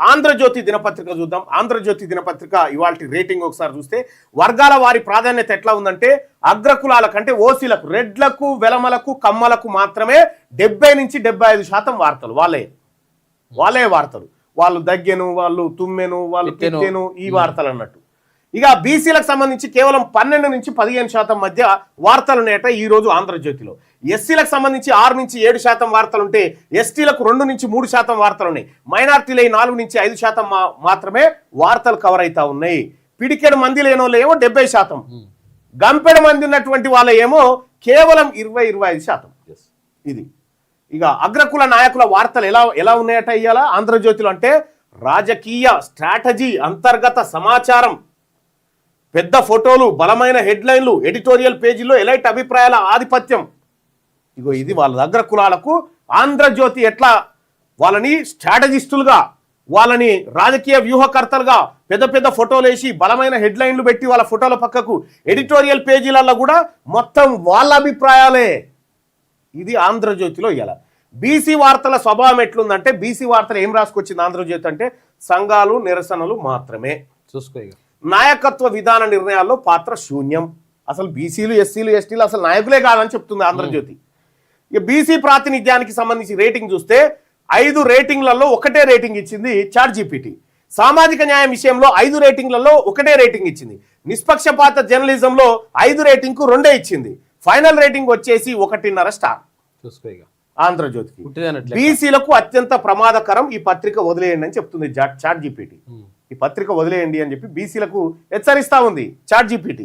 ఆంధ్రజ్యోతి దినపత్రిక చూద్దాం. ఆంధ్రజ్యోతి దినపత్రిక ఇవాల్టి రేటింగ్ ఒకసారి చూస్తే వర్గాల వారి ప్రాధాన్యత ఎట్లా ఉందంటే అగ్రకులాల కంటే ఓసీలకు, రెడ్లకు, వెలమలకు, కమ్మలకు మాత్రమే 70 నుంచి 75% వార్తలు వాళ్ళే వార్తలు. వాళ్ళు దగ్గెను, వాళ్ళు తుమ్మెను, వాళ్ళు పిట్టెను, ఈ వార్తలు అన్నట్టు. ఇక బీసీలకు సంబంధించి కేవలం 12 నుంచి 15% మధ్య వార్తలు ఉన్నాయట ఈ రోజు ఆంధ్రజ్యోతిలో. ఎస్సీలకు సంబంధించి 6 నుంచి 7% వార్తలు ఉంటే ఎస్టీలకు 2 నుంచి 3% వార్తలు ఉన్నాయి. మైనార్టీలు 4 నుంచి 5% మాత్రమే వార్తలు కవర్ అవుతా ఉన్నాయి. పిడికెడు మంది లేని వాళ్ళు ఏమో 70%, గంపెడు మంది ఉన్నటువంటి వాళ్ళ ఏమో కేవలం 20-25%. ఇది ఇక అగ్రకుల నాయకుల వార్తలు ఎలా ఉన్నాయట ఇయ్యాల ఆంధ్రజ్యోతిలో అంటే రాజకీయ స్ట్రాటజీ, అంతర్గత సమాచారం, పెద్ద ఫోటోలు, బలమైన హెడ్లైన్లు, ఎడిటోరియల్ పేజీలో ఎలైట్ అభిప్రాయాల ఆధిపత్యం. ఇగో ఇది వాళ్ళ దగ్గర కులాలకు ఆంధ్రజ్యోతి ఎట్లా వాళ్ళని స్ట్రాటజిస్టులుగా, వాళ్ళని రాజకీయ వ్యూహకర్తలుగా పెద్ద పెద్ద ఫోటోలు వేసి బలమైన హెడ్లైన్లు పెట్టి వాళ్ళ ఫోటోల పక్కకు ఎడిటోరియల్ పేజీలలో కూడా మొత్తం వాళ్ళ అభిప్రాయాలే. ఇది ఆంధ్రజ్యోతిలో ఇలా. బీసీ వార్తల స్వభావం ఎట్లుందంటే బీసీ వార్తలు ఏం రాసుకొచ్చింది ఆంధ్రజ్యోతి అంటే సంఘాలు, నిరసనలు మాత్రమే. చూసుకో. నాయకత్వ విధాన నిర్ణయాల్లో పాత్ర శూన్యం. అసలు బీసీలు, ఎస్సీలు, ఎస్టీలు అసలు నాయకులే కాదని చెప్తుంది ఆంధ్రజ్యోతి. ఇక బీసీ ప్రాతినిధ్యానికి సంబంధించి రేటింగ్ చూస్తే 5 రేటింగ్లలో 1 రేటింగ్ ఇచ్చింది ChatGPT. సామాజిక న్యాయం విషయంలో 5 రేటింగ్లలో 1 రేటింగ్ ఇచ్చింది. నిష్పక్షపాత జర్నలిజంలో 5 రేటింగ్కు 2 ఇచ్చింది. ఫైనల్ రేటింగ్ వచ్చేసి 1.5 స్టార్ ఆంధ్రజ్యోతికి. బీసీలకు అత్యంత ప్రమాదకరం, ఈ పత్రిక వదిలేయండి అని చెప్తుంది ChatGPT. ఈ పత్రిక వదిలేయండి అని చెప్పి బీసీలకు హెచ్చరిస్తా ఉంది ChatGPT.